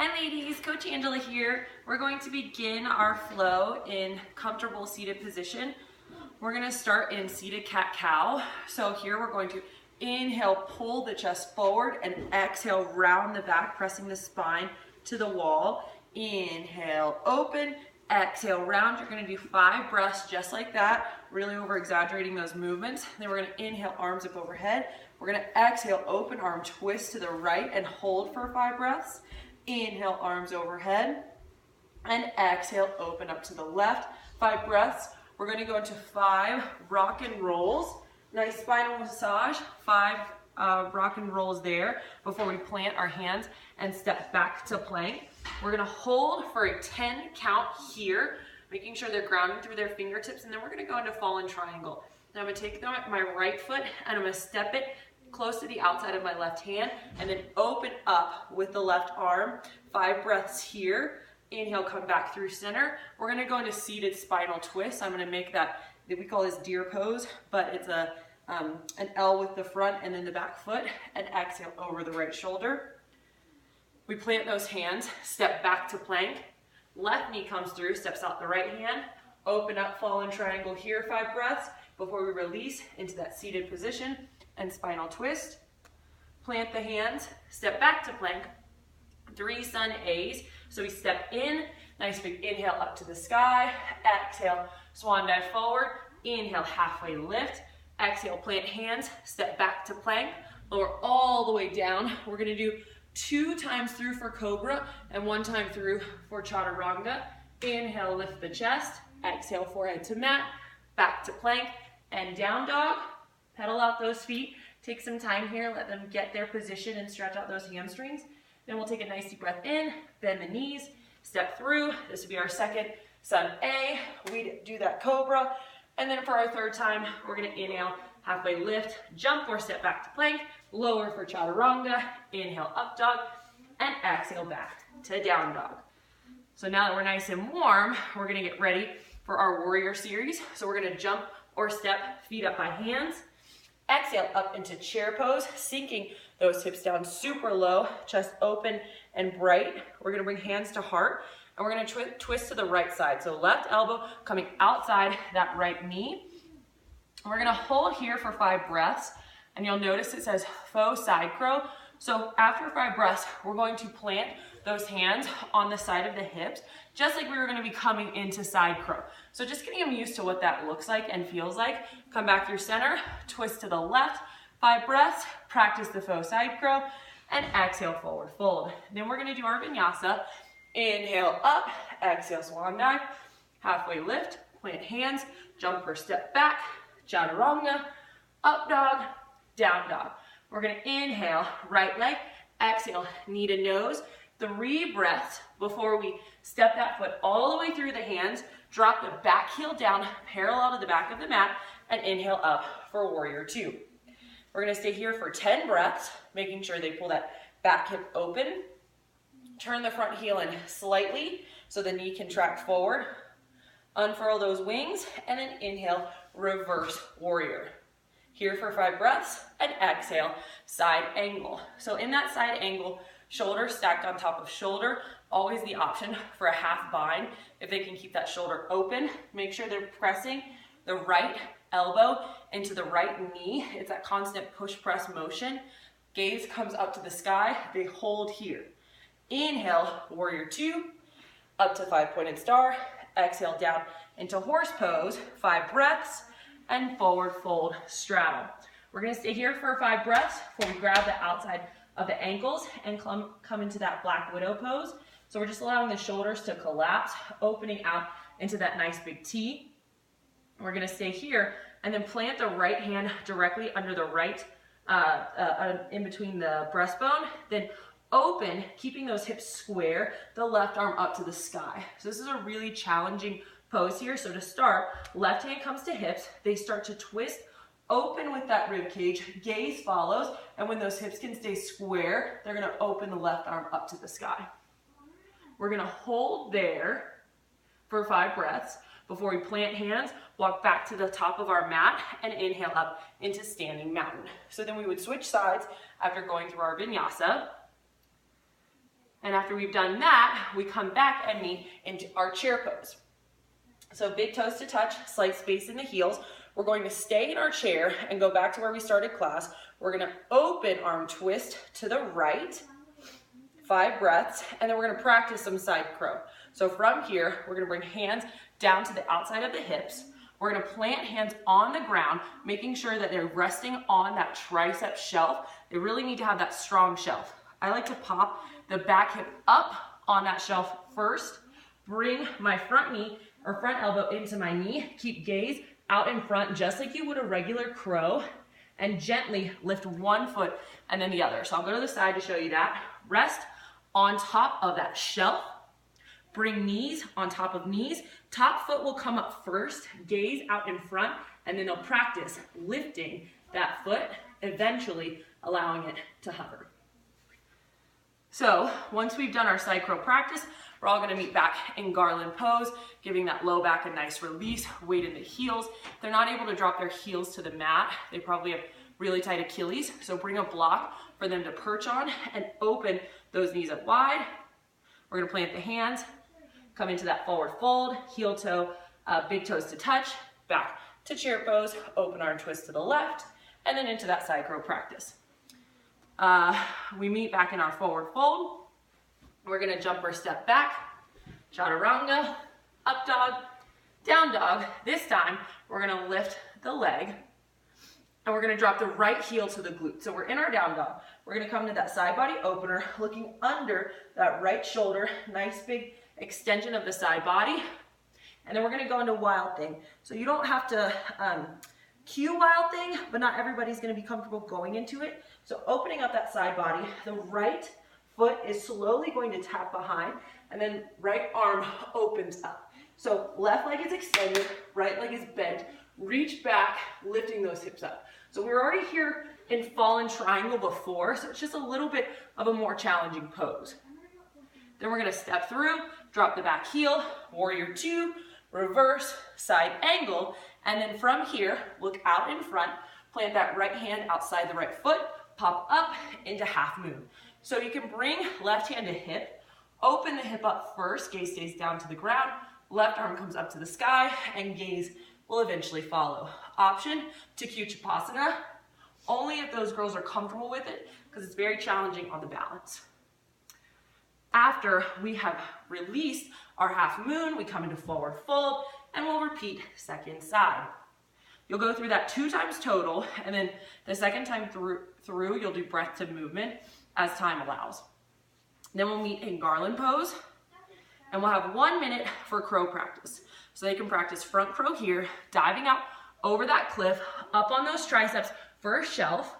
Hi ladies, Coach Angela here. We're going to begin our flow in comfortable seated position. We're going to start in seated cat-cow. So here we're going to inhale, pull the chest forward, and exhale, round the back, pressing the spine to the wall. Inhale, open, exhale, round. You're going to do 5 breaths just like that, really over exaggerating those movements. Then we're going to inhale, arms up overhead. We're going to exhale, open arm twist to the right and hold for 5 breaths. Inhale, arms overhead, and exhale, open up to the left. 5 breaths. We're going to go into 5 rock and rolls. Nice spinal massage. 5 rock and rolls there before we plant our hands and step back to plank. We're going to hold for a 10 count here, making sure they're grounding through their fingertips, and then we're going to go into fallen triangle. Now I'm going to take my right foot and I'm going to step it close to the outside of my left hand, and then open up with the left arm. 5 breaths here. Inhale, come back through center. We're going to go into seated spinal twist. I'm going to make that, we call this deer pose, but it's an L with the front and then the back foot, and exhale over the right shoulder. We plant those hands, step back to plank. Left knee comes through, steps out the right hand. Open up, fallen triangle here, 5 breaths before we release into that seated position and spinal twist. Plant the hands, step back to plank. 3 sun A's. So we step in, nice big inhale up to the sky. Exhale, swan dive forward. Inhale, halfway lift. Exhale, plant hands, step back to plank. Lower all the way down. We're going to do 2 times through for cobra and 1 time through for chaturanga. Inhale, lift the chest. Exhale, forehead to mat. Back to plank and down dog. Pedal out those feet. Take some time here. Let them get their position and stretch out those hamstrings. Then we'll take a nice deep breath in, bend the knees, step through. This will be our second sun A. We do that cobra. And then for our 3rd time, we're going to inhale, halfway lift, jump or step back to plank, lower for chaturanga, inhale up dog, and exhale back to down dog. So now that we're nice and warm, we're going to get ready for our warrior series. So we're going to jump or step, feet up by hands. Exhale up into chair pose, sinking those hips down super low, chest open and bright. We're going to bring hands to heart, and we're going to twist to the right side. So left elbow coming outside that right knee. We're going to hold here for 5 breaths, and you'll notice it says faux side crow. So after 5 breaths, we're going to plant those hands on the side of the hips, just like we were going to be coming into side crow. So just getting them used to what that looks like and feels like. Come back through center, twist to the left, 5 breaths, practice the faux side crow, and exhale, forward fold. Then we're going to do our vinyasa. Inhale up, exhale, swan dive, halfway lift, plant hands, jump or step back, chaturanga, up dog, down dog. We're going to inhale, right leg, exhale, knee to nose. 3 breaths before we step that foot all the way through the hands, drop the back heel down parallel to the back of the mat, and inhale up for warrior 2. We're going to stay here for 10 breaths, making sure they pull that back hip open. Turn the front heel in slightly so the knee can track forward. Unfurl those wings, and then inhale, reverse warrior. Here for 5 breaths, and exhale, side angle. So in that side angle, shoulder stacked on top of shoulder, always the option for a half bind. If they can keep that shoulder open, make sure they're pressing the right elbow into the right knee. It's that constant push press motion. Gaze comes up to the sky, they hold here. Inhale, warrior 2, up to 5-pointed star. Exhale down into horse pose, 5 breaths, and forward fold straddle. We're going to stay here for 5 breaths before we grab the outside of the ankles and come into that black widow pose. So we're just allowing the shoulders to collapse, opening out into that nice big T. We're going to stay here and then plant the right hand directly under the right, in between the breastbone. Then open, keeping those hips square, the left arm up to the sky. So this is a really challenging pose here. So to start, left hand comes to hips. They start to twist, open with that rib cage, gaze follows, and when those hips can stay square, they're going to open the left arm up to the sky. We're going to hold there for 5 breaths before we plant hands, walk back to the top of our mat, and inhale up into standing mountain. So then we would switch sides after going through our vinyasa. And after we've done that, we come back and meet into our chair pose. So big toes to touch, slight space in the heels. We're going to stay in our chair and go back to where we started class. We're gonna open arm twist to the right, 5 breaths, and then we're gonna practice some side crow. So from here, we're gonna bring hands down to the outside of the hips. We're gonna plant hands on the ground, making sure that they're resting on that tricep shelf. They really need to have that strong shelf. I like to pop the back hip up on that shelf first, bring my front knee or front elbow into my knee, keep gaze out in front just like you would a regular crow, and gently lift one foot and then the other. So I'll go to the side to show you that. Rest on top of that shelf. Bring knees on top of knees. Top foot will come up first, gaze out in front, and then they'll practice lifting that foot, eventually allowing it to hover. So once we've done our side crow practice, we're all gonna meet back in garland pose, giving that low back a nice release, weight in the heels. If they're not able to drop their heels to the mat, they probably have really tight Achilles, so bring a block for them to perch on and open those knees up wide. We're gonna plant the hands, come into that forward fold, heel toe, big toes to touch, back to chair pose, open arm twist to the left, and then into that side crow practice. We meet back in our forward fold. We're gonna jump or step back, chaturanga, up dog, down dog. This time, we're gonna lift the leg, and we're gonna drop the right heel to the glute. So we're in our down dog. We're gonna come to that side body opener, looking under that right shoulder, nice big extension of the side body. And then we're gonna go into wild thing. So you don't have to cue wild thing, but not everybody's gonna be comfortable going into it. So opening up that side body, the right foot is slowly going to tap behind, and then right arm opens up. So left leg is extended, right leg is bent, reach back, lifting those hips up. So we were already here in fallen triangle before, so it's just a little bit of a more challenging pose. Then we're gonna step through, drop the back heel, warrior 2, reverse, side angle, and then from here, look out in front, plant that right hand outside the right foot, pop up into half moon. So you can bring left hand to hip, open the hip up first, gaze stays down to the ground, left arm comes up to the sky, and gaze will eventually follow. Option to Chapasana, only if those girls are comfortable with it, because it's very challenging on the balance. After we have released our half moon, we come into forward fold, and we'll repeat second side. You'll go through that 2 times total, and then the second time through you'll do breath to movement as time allows. Then we'll meet in garland pose, and we'll have 1 minute for crow practice. So they can practice front crow here, diving out over that cliff, up on those triceps for a shelf.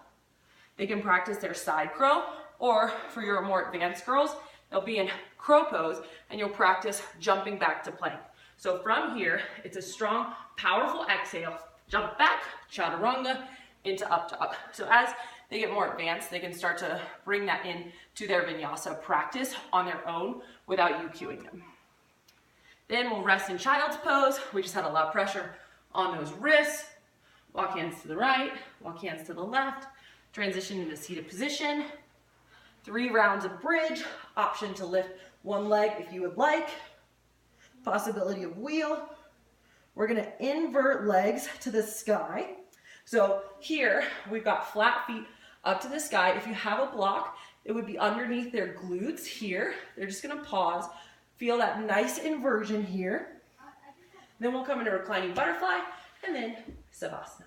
They can practice their side crow, or for your more advanced girls, they'll be in crow pose, and you'll practice jumping back to plank. So from here, it's a strong, powerful exhale, jump back, chaturanga, into up dog. So as they get more advanced, they can start to bring that in to their vinyasa practice on their own without you cueing them. Then we'll rest in child's pose. We just had a lot of pressure on those wrists. Walk hands to the right, walk hands to the left, transition into seated position. 3 rounds of bridge, option to lift one leg if you would like. Possibility of wheel. We're gonna invert legs to the sky. So here, we've got flat feet up to the sky. If you have a block, it would be underneath their glutes here. They're just gonna pause, feel that nice inversion here. Then we'll come into reclining butterfly, and then Savasana.